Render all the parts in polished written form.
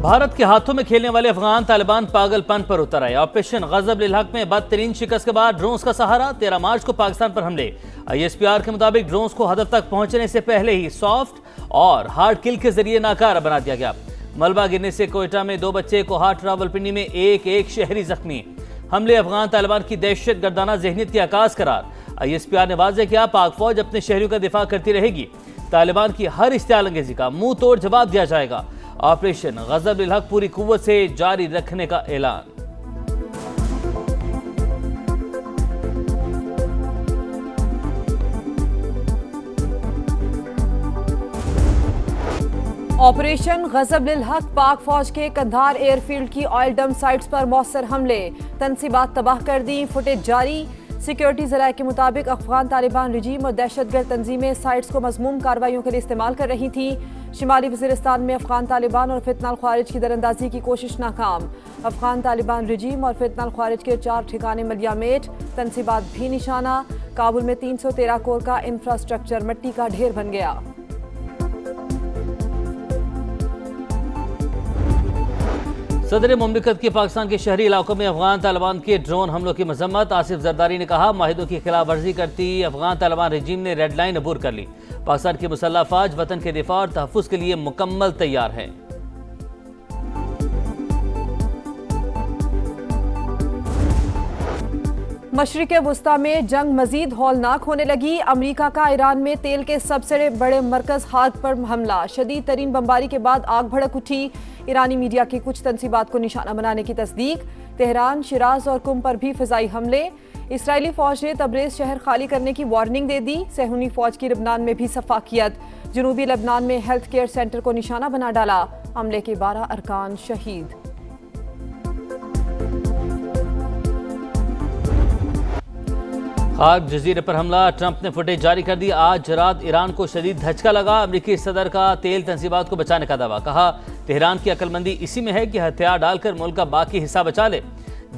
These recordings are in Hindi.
भारत के हाथों में खेलने वाले अफगान तालिबान पागलपन पर उतर आए। ऑपरेशन गजब-उल हक में बदतरीन शिकस्त के बाद ड्रोन्स का सहारा। 13 मार्च को पाकिस्तान पर हमले। ISPR के मुताबिक ड्रोन्स को हदफ तक पहुंचने से पहले ही सॉफ्ट और हार्ड किल के जरिए नाकारा बना दिया गया। मलबा गिरने से कोयटा में 2 बच्चे, कोहाट रावलपिंडी में एक शहरी जख्मी। हमले अफगान तालिबान की दहशत गर्दाना जहनीत की आकाश करार। ISPR ने वाज़ेह किया, पाक फौज अपने शहरियों का दिफा करती रहेगी। तालिबान की हर इस्तेमालंगेजी का मुंह तोड़ जवाब दिया जाएगा। ऑपरेशन गजब-उल हक पूरी कुव्वत से जारी रखने का ऐलान। ऑपरेशन गजब-उल हक पाक फौज के कंधार एयरफील्ड की ऑयल डंप साइट्स पर मौसर हमले, तनसीबात तबाह कर दी, फुटेज जारी। सिक्योरिटी ज़राए के मुताबिक अफगान तालिबान रजीम और दहशतगर्द तंजीमें साइट्स को मज़मूम कार्रवाइयों के लिए इस्तेमाल कर रही थी। शिमाली वज़ीरिस्तान में अफगान तालिबान और फितनाल ख्वारिज की दरअंदाजी की कोशिश नाकाम। अफगान तालिबान रजीम और फितनाल ख्वारिज के 4 ठिकाने मलियामेट, तनसीबात भी निशाना। काबुल में 313 कोर का इंफ्रास्ट्रक्चर मिट्टी का ढेर बन गया। सदर मुमलिकत के पाकिस्तान के शहरी इलाकों में अफगान तालिबान के ड्रोन हमलों की मजम्मत। आसिफ जरदारी ने कहा, माहिदों की खिलाफ वर्जी करती अफगान तालिबान रजीम ने रेड लाइन अबूर कर ली। पाकिस्तान की मुसल्लह फौज वतन के दिफा और तहफ़्फ़ुज़ के लिए मुकम्मल तैयार है। मशरिक़ वुस्ता में जंग मजीद हौलनाक होने लगी। अमरीका का ईरान में तेल के सबसे बड़े मरकज हाद पर हमला। शदीद तरीन बमबारी के बाद आग भड़क उठी। ईरानी मीडिया की कुछ तनसीबात को निशाना बनाने की तस्दीक। तेहरान, शिराज और कुम पर भी फ़िज़ाई हमले। इसराइली फ़ौज ने तबरेज़ शहर खाली करने की वार्निंग दे दी। सहूनी फ़ौज की लबनान में भी सफाकियत। जनूबी लबनान में हेल्थ केयर सेंटर को निशाना बना डाला। हमले के 12 अरकान शहीद। खार्क जजीरे पर हमला, ट्रंप ने फुटेज जारी कर दी। आज रात ईरान को शदीद धचका लगा। अमरीकी सदर का तेल तंसीबात को बचाने का दावा। कहा, तेहरान की अक्लमंदी इसी में है कि हथियार डालकर मुल्क का बाकी हिस्सा बचा ले।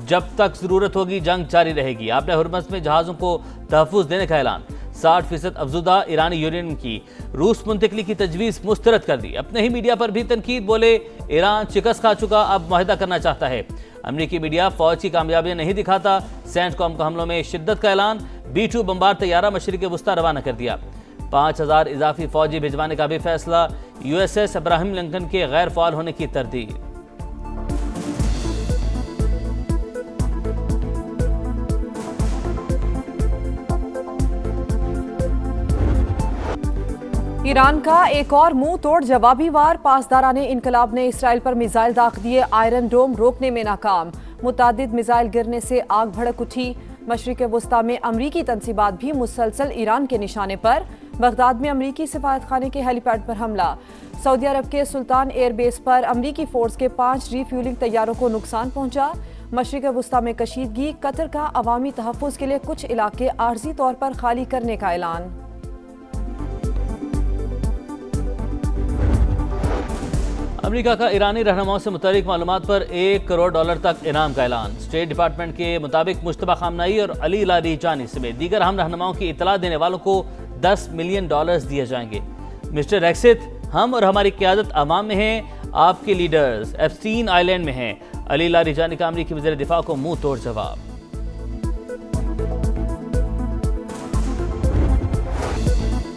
जब तक जरूरत होगी जंग जारी रहेगी। आपने हुर्मज़ में जहाज़ों को तहफ़्फ़ुज़ देने का ऐलान। 60% अफजुदा ईरानी यूरेनियम की रूस मुंतकली की तजवीज़ मुस्तरद कर दी। अपने ही मीडिया पर भी तनकीद, बोले ईरान शिकस्त खा चुका, अब मुआहदा करना चाहता है। अमरीकी मीडिया फौज की कामयाबियां नहीं दिखाता। सेंटकॉम का हमलों में शिद्दत का ऐलान। B-2 बमबार तैयारा मशरिक़ वुस्ता रवाना कर दिया। 5000 इजाफी फौजी भिजवाने का भी फैसला। USS अब्राहम लिंकन के गैर फाल होने की तरदीद। ईरान का एक और मुंह तोड़ जवाबी वार। पासदाराने इनकलाब ने इसराइल पर मिसाइल दाग दिए। आयरन डोम रोकने में नाकाम। मुतादिद मिसाइल गिरने से आग भड़क उठी। मशरिक़ वुस्ता में अमरीकी तनसीबात भी मुसलसल ईरान के निशाने पर। बगदाद में अमरीकी सिफारत खाने के हेलीपैड पर हमला। सऊदी अरब के सुल्तान एयरबेस पर अमरीकी फोर्स के 5 रीफ्यूलिंग तैयारों को नुकसान पहुंचा। मशरिक़ वुस्ता में कशीदगी। कतर का अवामी तहफ़्फ़ुज़ के लिए कुछ इलाके आर्जी तौर पर खाली करने का ऐलान। अमेरिका का ईरानी रहनुमाओं से मुतल्लिक मालूमात पर $1 करोड़ तक इनाम का ऐलान। स्टेट डिपार्टमेंट के मुताबिक मुश्तबा खामनाई और अली लारीजानी समेत दीगर हम रहनुमाओं की इतला देने वालों को $10 मिलियन दिए जाएंगे। मिस्टर एक्सित, हम और हमारी क़यादत अवाम में हैं, आपके लीडर्स एप्स्टीन आइलैंड में हैं। अली लारीजानी का अमरीकी वज़ीर दिफा को मुंह तोड़ जवाब।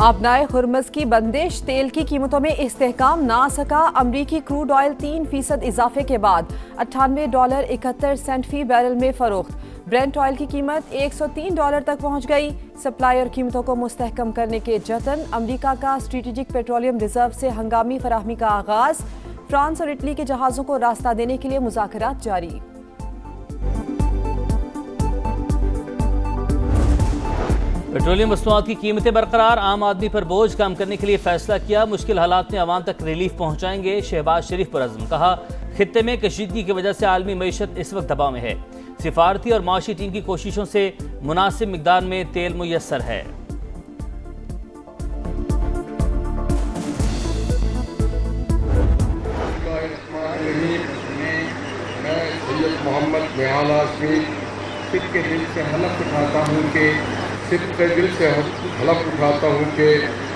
आबनाए हुर्मज़ की बंदिश। तेल की कीमतों में इस्तेहकाम ना आ सका। अमरीकी क्रूड ऑयल 3% इजाफे के बाद $98.71 फी बैरल में फरोख्त। ब्रेंट ऑयल की कीमत $103 तक पहुंच गई। सप्लायर कीमतों को मुस्तहकम करने के जतन। अमरीका का स्ट्रेटेजिक पेट्रोलियम रिजर्व से हंगामी फराहमी का आगाज। फ्रांस और इटली के जहाज़ों को रास्ता देने के लिए मुज़ाकरात जारी। पेट्रोलियम मसनूआत की कीमतें बरकरार। आम आदमी पर बोझ कम करने के लिए फैसला किया। मुश्किल हालात में आवाम तक रिलीफ पहुंचाएंगे। शहबाज शरीफ पर अज़्म। कहा, खित्ते में कशीदगी की वजह से आलमी मईशत इस वक्त दबाव में है। सिफारती और माशी टीम की कोशिशों से मुनासिब मिकदार में तेल मुयस्सर है। मोहम्मद निहाल हाशमी सिद्ध के दिल से हलफ उठाता हूँ कि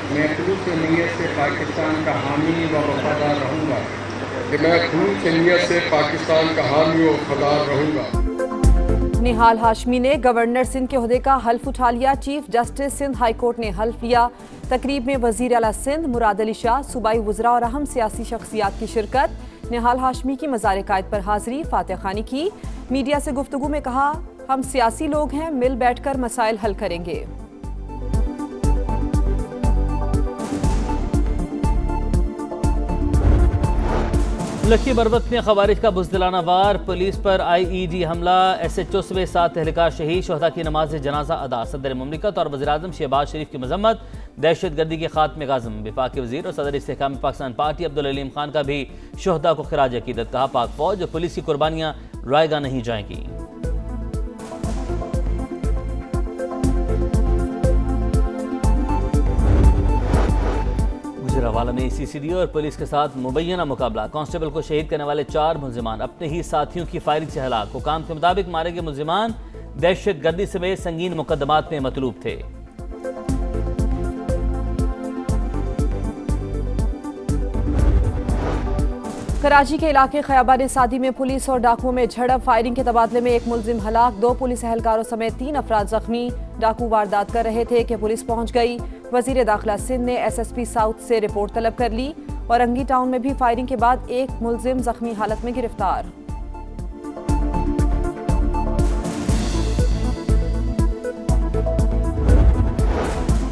मैं खुलूस नीयत से पाकिस्तान का हामी व वफादार रहूँगा। कि मैं खून से नीयत से पाकिस्तान का हामी और वफादार रहूँगा। निहाल हाशमी ने गवर्नर सिंध के ओहदे का हल्फ उठा लिया। Chief justice Sindh high court ने हल्फ लिया। तकरीब में वजीर आला सिंध मुराद अली शाह, सूबाई वज़रा और अहम सियासी शख्सियात की शिरकत। निहाल हाशमी की मज़ार कायद पर हाजिरी, फातह खानी की। मीडिया से गुफ्तगू में कहा, हम सियासी लोग हैं, मिल बैठकर मसाइल हल करेंगे। लखी बरबत में खवारिज का बुज़दिलाना वार, पुलिस पर IED हमला, SHO समेत 7 एहलकार शहीद, शोहदा की नमाज जनाजा अदा। सदर मुमलिकत और वज़ीर-ए-आज़म शहबाज शरीफ की मजम्मत, दहशत गर्दी के खात्मे का आज़म। वफाकी वज़ीर और सदर इस्तेहकाम पाकिस्तान पार्टी अब्दुल अलीम खान का भी शोहदा को खिराज अकीदत। कहा, पाक फौज और पुलिस की कुर्बानियाँ रायगा नहीं जाएंगी। हवाला में CCD और पुलिस के साथ मुबैना मुकाबला, कांस्टेबल को शहीद करने वाले 4 मुलजिमान अपने ही साथियों की फायरिंग से हलाक। हुकाम के मुताबिक मारे गए मुलजिमान दहशत गर्दी समेत संगीन मुकदमात में मतलूब थे। कराची के इलाके खयाबान सादी में पुलिस और डाकुओं में झड़प, फायरिंग के तबादले में एक मुलजिम हलाक, 2 पुलिस एहलकारों समेत 3 अफराद जख्मी। डाकू वारदात कर रहे थे कि पुलिस पहुंच गई। वजीर दाखिला सिंध ने SSP साउथ से रिपोर्ट तलब कर ली। औरंगी टाउन में भी फायरिंग के बाद एक मुलजिम जख्मी हालत में गिरफ्तार।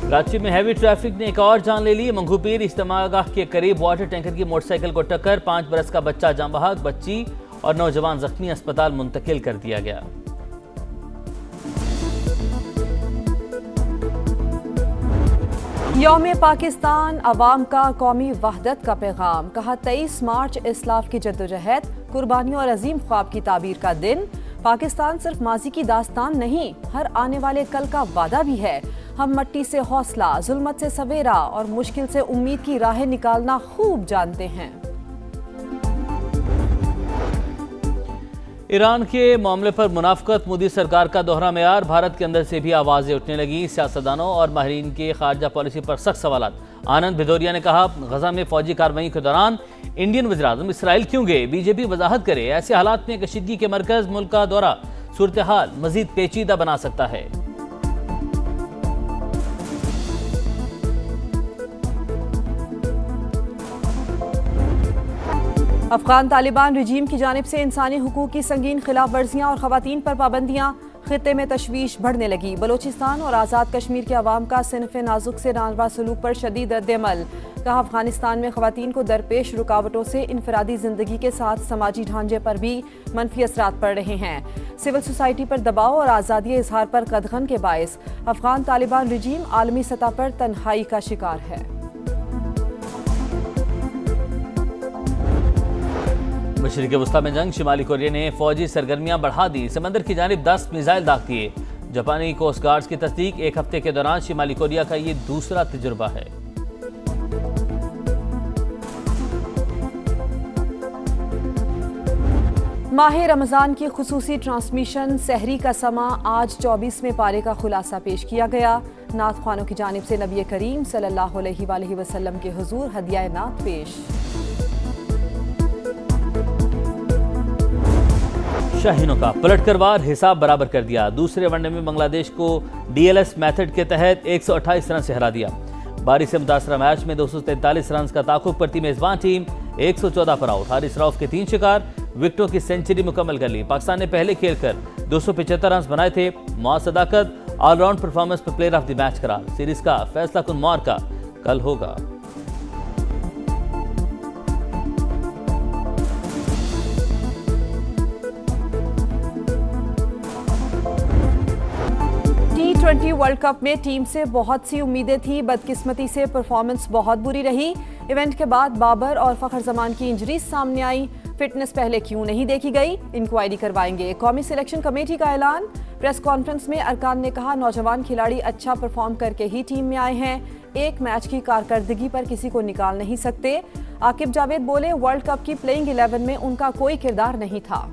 कराची में हैवी ट्रैफिक ने एक और जान ले ली। मंगूपीर इज्तिमागाह के करीब वाटर टैंकर की मोटरसाइकिल को टक्कर, 5 बरस का बच्चा जाँ बहक, बच्ची और नौजवान जख्मी, अस्पताल मुंतकिल कर दिया गया। यौम पाकिस्तान अवाम का कौमी वहदत का पैगाम। कहा, 23 मार्च इस्लाफ की जद्दोजहद, कुर्बानियों और अजीम ख्वाब की ताबीर का दिन। पाकिस्तान सिर्फ माजी की दास्तान नहीं, हर आने वाले कल का वादा भी है। हम मट्टी से हौसला, जुल्मत से सवेरा और मुश्किल से उम्मीद की राहें निकालना खूब जानते हैं। ईरान के मामले पर मुनाफकत, मोदी सरकार का दोहरा मेयार, भारत के अंदर से भी आवाजें उठने लगी। सियासतदानों और माहिरीन के खारजा पॉलिसी पर सख्त सवालात। आनंद भिदोरिया ने कहा, गजा में फौजी कार्रवाई के दौरान इंडियन वज़ीर-ए-आज़म इसराइल क्यों गए, बीजेपी वजाहत करे। ऐसे हालात में कशीदगी के मरकज मुल्क का दौरा सूरत हाल मजीद पेचीदा बना सकता है। अफगान तालिबान रिजीम की जानिब से इंसानी हुकूक की संगीन खिलाफ वर्जियाँ और खवातीन पर पाबंदियाँ, खित्ते में तशवीश बढ़ने लगी। बलोचिस्तान और आज़ाद कश्मीर के अवाम का सिनफ़े नाजुक से नारवा सलूक पर शदीद रद्द-ए-अमल। कहा, अफगानिस्तान में खवातीन को दरपेश रुकावटों से इनफरादी ज़िंदगी के साथ समाजी ढांचे पर भी मनफी असरात पड़ रहे हैं। सिविल सोसाइटी पर दबाव और आज़ादी इजहार पर कदगन के बायस अफगान तालिबान रिजीम आलमी सतह पर तन्हाई का शिकार है। मशरिक़ वस्ता में जंग, शिमाली कोरिया ने फौजी सरगर्मियां बढ़ा दी, समंदर की जानिब 10 मिसाइल दाग दिए। जापानी कोस्ट गार्ड्स की तस्दीक, 1 हफ्ते के दौरान शिमाली कोरिया का ये दूसरा तजुर्बा है। माह रमज़ान की खुसूसी ट्रांसमिशन सहरी का समा, आज 24वें पारे का खुलासा पेश किया गया। नात ख्वानों की जानिब से नबी करीम सल्लल्लाहु अलैहि वसल्लम के हुजूर हदिया नात पेश। शाहीनों का पलटकर वार, हिसाब बराबर कर दिया। दूसरे वनडे में बांग्लादेश को DLS मेथड के तहत 128 रन से हरा दिया। बारिश से मुतासरा मैच में 243 रन का ताकुब करती मेजबान टीम 114 पर आउट। हारिस रऊफ के 3 शिकार, विकेटों की सेंचुरी मुकम्मल कर ली। पाकिस्तान ने पहले खेलकर 275 रन बनाए थे। मुआज सदाकत ऑलराउंड परफॉर्मेंस पर प्लेयर ऑफ द मैच करार। सीरीज का फैसला कुन मार्का कल होगा। T20 वर्ल्ड कप में टीम से बहुत सी उम्मीदें थी, बदकिस्मती से परफॉर्मेंस बहुत बुरी रही। इवेंट के बाद बाबर और फखर जमान की इंजरीज सामने आई। फिटनेस पहले क्यों नहीं देखी गई, इंक्वायरी करवाएंगे। कौमी सिलेक्शन कमेटी का ऐलान। प्रेस कॉन्फ्रेंस में अरकान ने कहा, नौजवान खिलाड़ी अच्छा परफॉर्म करके ही टीम में आए हैं, एक मैच की कारकर्दगी पर किसी को निकाल नहीं सकते। आकिब जावेद बोले, वर्ल्ड कप की प्लेइंग 11 में उनका कोई किरदार नहीं था।